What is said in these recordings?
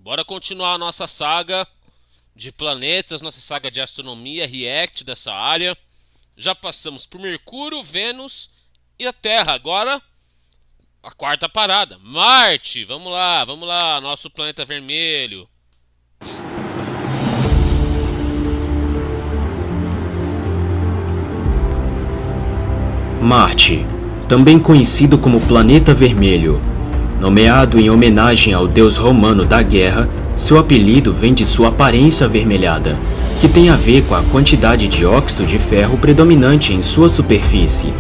Bora continuar a nossa saga de planetas, nossa saga de astronomia, React dessa área. Já passamos por Mercúrio, Vênus e a Terra. Agora, a quarta parada, Marte. Vamos lá, nosso planeta vermelho. Marte, também conhecido como Planeta Vermelho. Nomeado em homenagem ao deus romano da guerra, seu apelido vem de sua aparência avermelhada, que tem a ver com a quantidade de óxido de ferro predominante em sua superfície.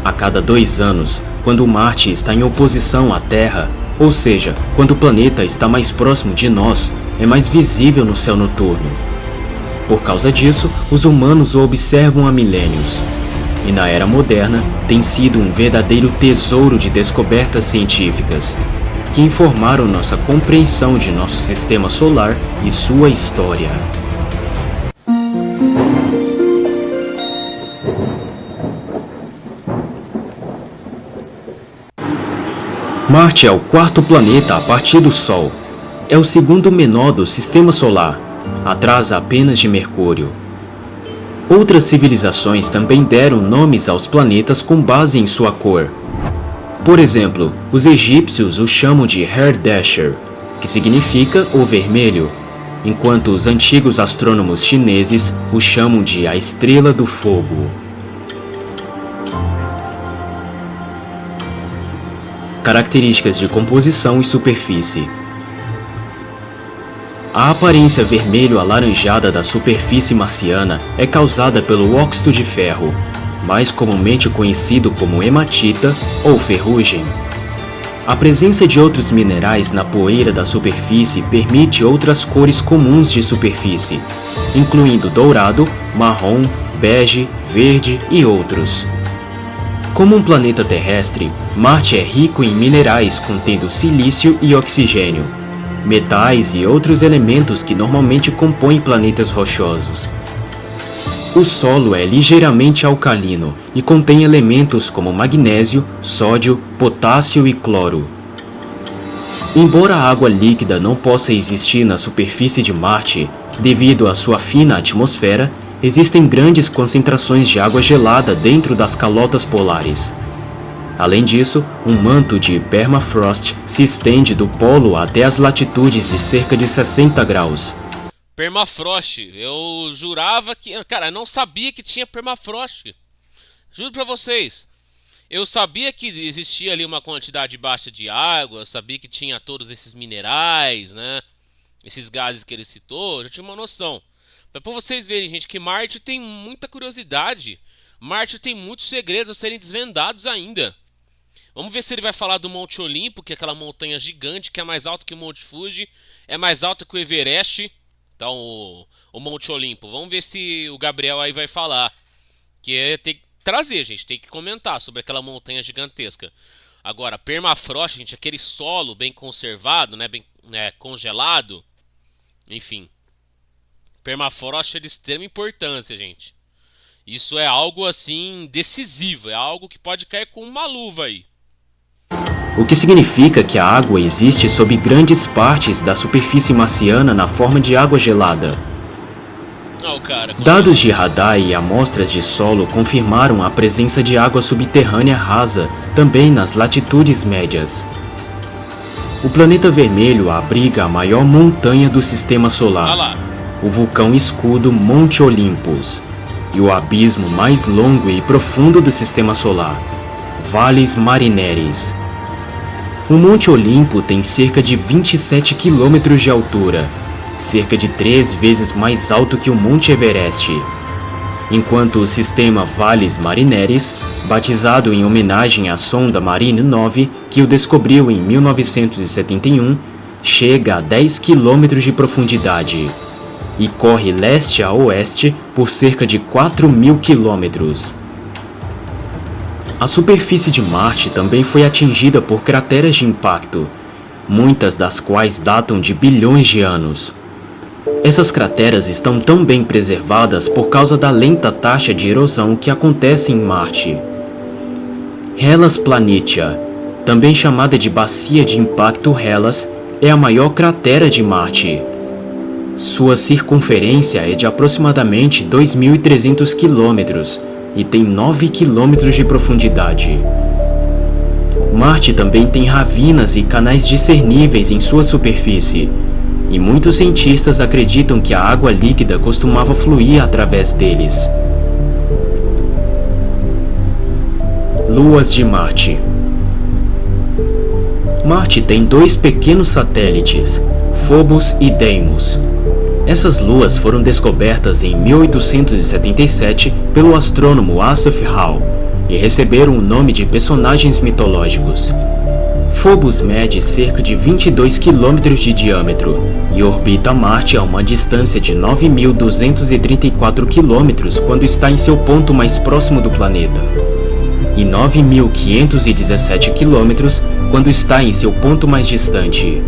A cada 2 anos, quando Marte está em oposição à Terra, ou seja, quando o planeta está mais próximo de nós, é mais visível no céu noturno. Por causa disso, os humanos o observam há milênios. E na era moderna, tem sido um verdadeiro tesouro de descobertas científicas, que informaram nossa compreensão de nosso sistema solar e sua história. Marte é o quarto planeta a partir do Sol. É o segundo menor do sistema solar, atrás apenas de Mercúrio. Outras civilizações também deram nomes aos planetas com base em sua cor. Por exemplo, os egípcios o chamam de Herdesher, que significa o vermelho, enquanto os antigos astrônomos chineses o chamam de a Estrela do Fogo. Características de composição e superfície. A aparência vermelho-alaranjada da superfície marciana é causada pelo óxido de ferro, mais comumente conhecido como hematita ou ferrugem. A presença de outros minerais na poeira da superfície permite outras cores comuns de superfície, incluindo dourado, marrom, bege, verde e outros. Como um planeta terrestre, Marte é rico em minerais contendo silício e oxigênio, metais e outros elementos que normalmente compõem planetas rochosos. O solo é ligeiramente alcalino e contém elementos como magnésio, sódio, potássio e cloro. Embora a água líquida não possa existir na superfície de Marte, devido à sua fina atmosfera, existem grandes concentrações de água gelada dentro das calotas polares. Além disso, um manto de permafrost se estende do polo até as latitudes de cerca de 60 graus. Permafrost. Eu jurava que... Cara, eu não sabia que tinha permafrost. Juro pra vocês. Eu sabia que existia ali uma quantidade baixa de água, sabia que tinha todos esses minerais, né? Esses gases que ele citou, eu já tinha uma noção. Mas pra vocês verem, gente, que Marte tem muita curiosidade. Marte tem muitos segredos a serem desvendados ainda. Vamos ver se ele vai falar do Monte Olimpo, que é aquela montanha gigante que é mais alta que o Monte Fuji, é mais alta que o Everest. Então, o Monte Olimpo. Vamos ver se o Gabriel aí vai falar. Que tem que trazer, gente, tem que comentar sobre aquela montanha gigantesca. Agora, permafrost, gente, aquele solo bem conservado, né, bem congelado. Enfim, permafrost é de extrema importância, gente. Isso é algo assim decisivo, é algo que pode cair com uma luva aí. O que significa que a água existe sob grandes partes da superfície marciana na forma de água gelada. Oh, cara, Dados de radar e amostras de solo confirmaram a presença de água subterrânea rasa também nas latitudes médias. O planeta vermelho abriga a maior montanha do sistema solar, o vulcão escudo Monte Olympus, e o abismo mais longo e profundo do sistema solar, Valles Marineris. O Monte Olimpo tem cerca de 27 quilômetros de altura, cerca de 3 vezes mais alto que o Monte Everest, enquanto o sistema Valles Marineris, batizado em homenagem à sonda Marine 9, que o descobriu em 1971, chega a 10 quilômetros de profundidade e corre leste a oeste por cerca de 4.000 quilômetros. A superfície de Marte também foi atingida por crateras de impacto, muitas das quais datam de bilhões de anos. Essas crateras estão tão bem preservadas por causa da lenta taxa de erosão que acontece em Marte. Hellas Planitia, também chamada de Bacia de Impacto Hellas, é a maior cratera de Marte. Sua circunferência é de aproximadamente 2.300 quilômetros e tem 9 quilômetros de profundidade. Marte também tem ravinas e canais discerníveis em sua superfície, e muitos cientistas acreditam que a água líquida costumava fluir através deles. Luas de Marte. Marte tem 2 pequenos satélites, Phobos e Deimos. Essas luas foram descobertas em 1877 pelo astrônomo Asaph Hall e receberam o nome de personagens mitológicos. Phobos mede cerca de 22 km de diâmetro e orbita Marte a uma distância de 9.234 km quando está em seu ponto mais próximo do planeta, e 9.517 km quando está em seu ponto mais distante.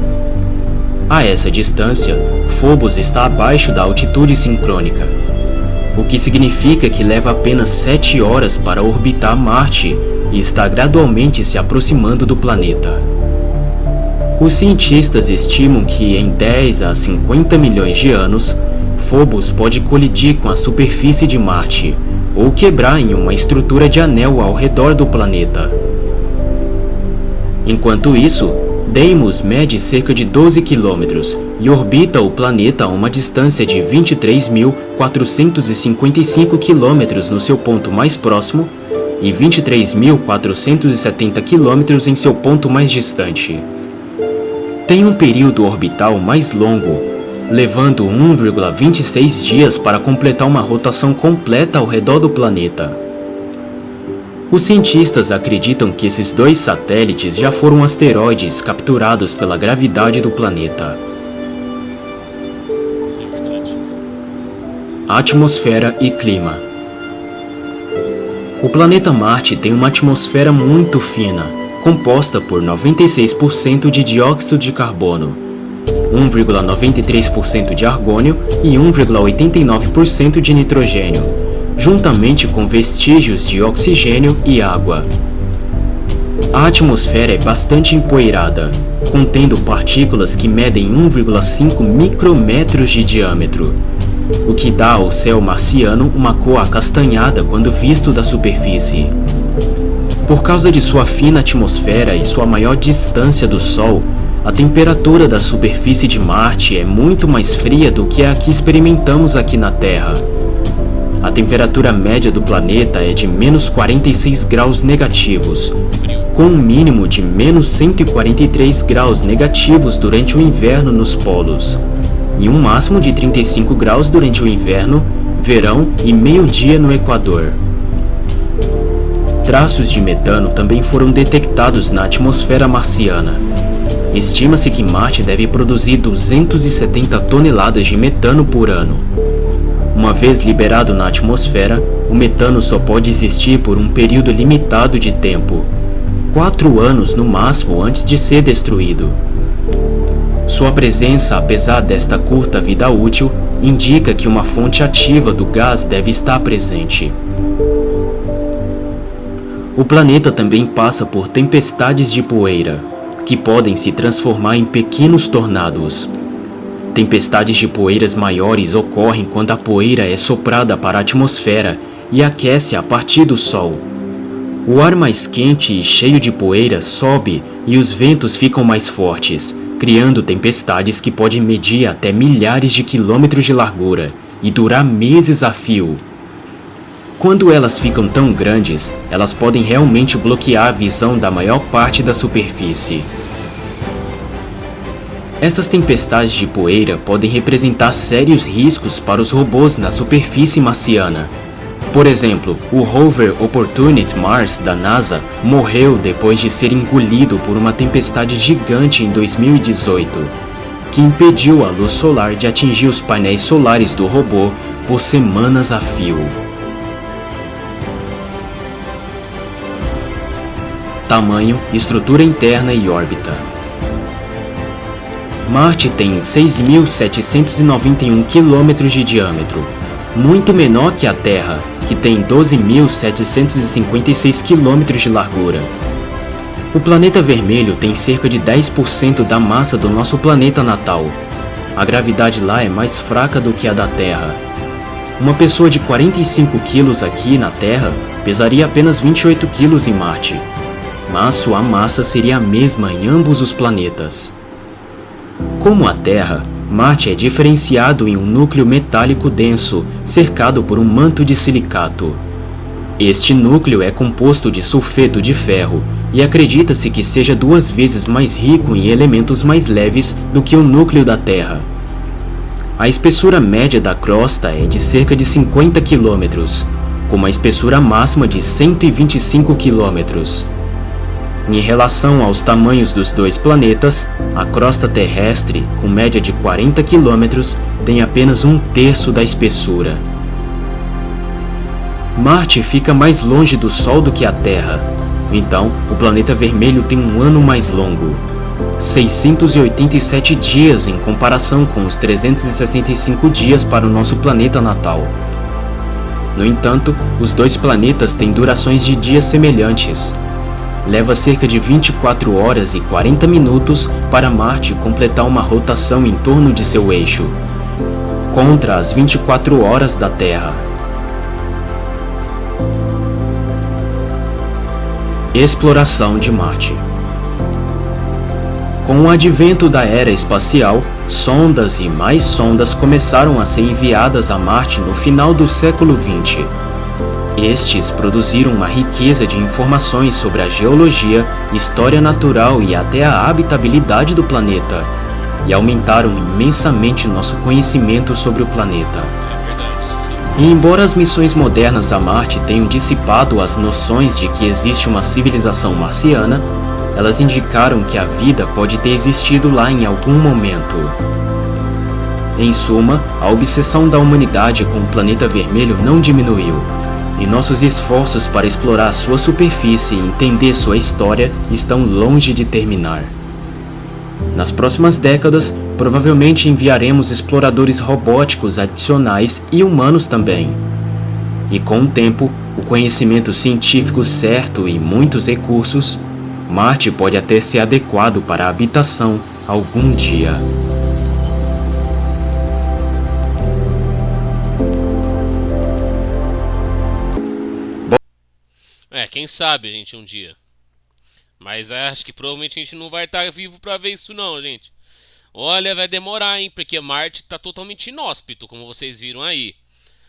A essa distância, Phobos está abaixo da altitude sincrônica, o que significa que leva apenas 7 horas para orbitar Marte e está gradualmente se aproximando do planeta. Os cientistas estimam que em 10 a 50 milhões de anos, Phobos pode colidir com a superfície de Marte ou quebrar em uma estrutura de anel ao redor do planeta. Enquanto isso, Deimos mede cerca de 12 km e orbita o planeta a uma distância de 23.455 km no seu ponto mais próximo e 23.470 km em seu ponto mais distante. Tem um período orbital mais longo, levando 1,26 dias para completar uma rotação completa ao redor do planeta. Os cientistas acreditam que esses 2 satélites já foram asteroides capturados pela gravidade do planeta. Atmosfera e clima. O planeta Marte tem uma atmosfera muito fina, composta por 96% de dióxido de carbono, 1,93% de argônio e 1,89% de nitrogênio, juntamente com vestígios de oxigênio e água. A atmosfera é bastante empoeirada, contendo partículas que medem 1,5 micrômetros de diâmetro, o que dá ao céu marciano uma cor acastanhada quando visto da superfície. Por causa de sua fina atmosfera e sua maior distância do Sol, a temperatura da superfície de Marte é muito mais fria do que a que experimentamos aqui na Terra. A temperatura média do planeta é de menos 46 graus negativos, com um mínimo de menos 143 graus negativos durante o inverno nos polos, e um máximo de 35 graus durante o inverno, verão e meio-dia no Equador. Traços de metano também foram detectados na atmosfera marciana. Estima-se que Marte deve produzir 270 toneladas de metano por ano. Uma vez liberado na atmosfera, o metano só pode existir por um período limitado de tempo, 4 anos no máximo antes de ser destruído. Sua presença, apesar desta curta vida útil, indica que uma fonte ativa do gás deve estar presente. O planeta também passa por tempestades de poeira, que podem se transformar em pequenos tornados. Tempestades de poeiras maiores ocorrem quando a poeira é soprada para a atmosfera e aquece a partir do Sol. O ar mais quente e cheio de poeira sobe e os ventos ficam mais fortes, criando tempestades que podem medir até milhares de quilômetros de largura e durar meses a fio. Quando elas ficam tão grandes, elas podem realmente bloquear a visão da maior parte da superfície. Essas tempestades de poeira podem representar sérios riscos para os robôs na superfície marciana. Por exemplo, o rover Opportunity Mars da NASA morreu depois de ser engolido por uma tempestade gigante em 2018, que impediu a luz solar de atingir os painéis solares do robô por semanas a fio. Tamanho, estrutura interna e órbita. Marte tem 6.791 km de diâmetro, muito menor que a Terra, que tem 12.756 km de largura. O planeta vermelho tem cerca de 10% da massa do nosso planeta natal. A gravidade lá é mais fraca do que a da Terra. Uma pessoa de 45 quilos aqui na Terra pesaria apenas 28 quilos em Marte, mas sua massa seria a mesma em ambos os planetas. Como a Terra, Marte é diferenciado em um núcleo metálico denso, cercado por um manto de silicato. Este núcleo é composto de sulfeto de ferro e acredita-se que seja 2 vezes mais rico em elementos mais leves do que o núcleo da Terra. A espessura média da crosta é de cerca de 50 km, com uma espessura máxima de 125 km. Em relação aos tamanhos dos dois planetas, a crosta terrestre, com média de 40 km, tem apenas 1/3 da espessura. Marte fica mais longe do Sol do que a Terra, então o planeta vermelho tem um ano mais longo. 687 dias em comparação com os 365 dias para o nosso planeta natal. No entanto, os dois planetas têm durações de dias semelhantes. Leva cerca de 24 horas e 40 minutos para Marte completar uma rotação em torno de seu eixo, contra as 24 horas da Terra. Exploração de Marte. Com o advento da era espacial, sondas e mais sondas começaram a ser enviadas a Marte no final do século XX. Estes produziram uma riqueza de informações sobre a geologia, história natural e até a habitabilidade do planeta, e aumentaram imensamente nosso conhecimento sobre o planeta. E embora as missões modernas a Marte tenham dissipado as noções de que existe uma civilização marciana, elas indicaram que a vida pode ter existido lá em algum momento. Em suma, a obsessão da humanidade com o planeta vermelho não diminuiu, e nossos esforços para explorar sua superfície e entender sua história estão longe de terminar. Nas próximas décadas, provavelmente enviaremos exploradores robóticos adicionais e humanos também. E com o tempo, o conhecimento científico certo e muitos recursos, Marte pode até ser adequado para a habitação algum dia. Quem sabe, gente, um dia. Mas acho que provavelmente a gente não vai estar vivo pra ver isso não, gente. Olha, vai demorar, hein, porque Marte tá totalmente inóspito, como vocês viram aí.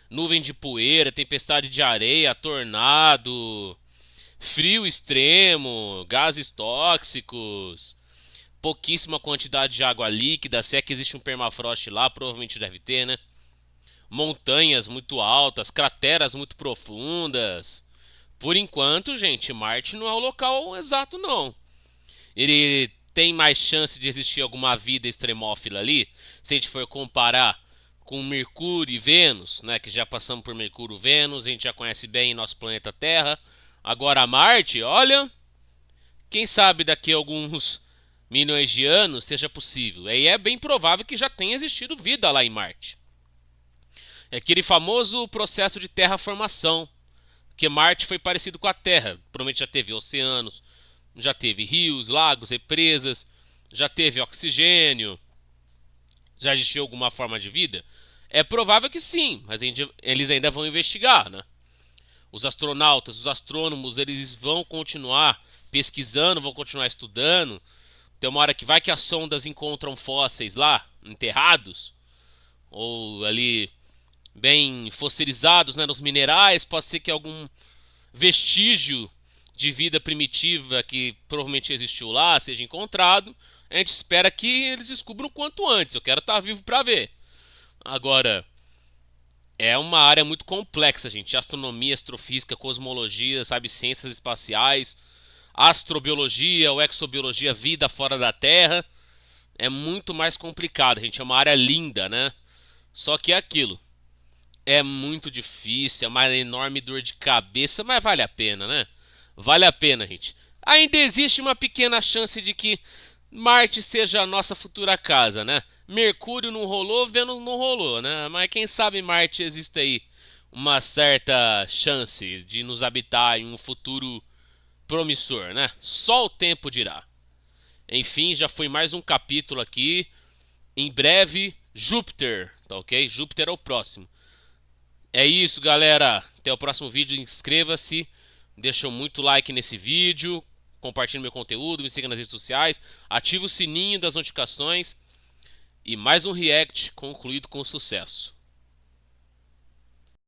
Nuvem de poeira, tempestade de areia, tornado, frio extremo, gases tóxicos, pouquíssima quantidade de água líquida, se é que existe um permafrost lá, provavelmente deve ter, né? Montanhas muito altas, crateras muito profundas. Por enquanto, gente, Marte não é o local exato, não. Ele tem mais chance de existir alguma vida extremófila ali, se a gente for comparar com Mercúrio e Vênus, né, que já passamos por Mercúrio e Vênus, a gente já conhece bem nosso planeta Terra. Agora Marte, olha, quem sabe daqui a alguns milhões de anos seja possível. E é bem provável que já tenha existido vida lá em Marte. É aquele famoso processo de terraformação, que Marte foi parecido com a Terra. Provavelmente já teve oceanos, já teve rios, lagos, represas, já teve oxigênio. Já existiu alguma forma de vida? É provável que sim, mas eles ainda vão investigar, né? Os astronautas, os astrônomos, eles vão continuar pesquisando, vão continuar estudando. Tem uma hora que vai que as sondas encontram fósseis lá, enterrados, ou ali bem fossilizados, né, nos minerais. Pode ser que algum vestígio de vida primitiva que provavelmente existiu lá seja encontrado. A gente espera que eles descubram o quanto antes. Eu quero estar vivo para ver. Agora, é uma área muito complexa, gente. Astronomia, astrofísica, cosmologia, sabe, ciências espaciais, astrobiologia ou exobiologia, vida fora da Terra. É muito mais complicado, gente. É uma área linda, né? Só que é aquilo. É muito difícil, é uma enorme dor de cabeça, mas vale a pena, né? Vale a pena, gente. Ainda existe uma pequena chance de que Marte seja a nossa futura casa, né? Mercúrio não rolou, Vênus não rolou, né? Mas quem sabe Marte existe aí uma certa chance de nos habitar em um futuro promissor, né? Só o tempo dirá. Enfim, já foi mais um capítulo aqui. Em breve, Júpiter, tá ok? Júpiter é o próximo. É isso, galera. Até o próximo vídeo. Inscreva-se. Deixa muito like nesse vídeo. Compartilhe meu conteúdo. Me siga nas redes sociais. Ative o sininho das notificações. E mais um react concluído com sucesso.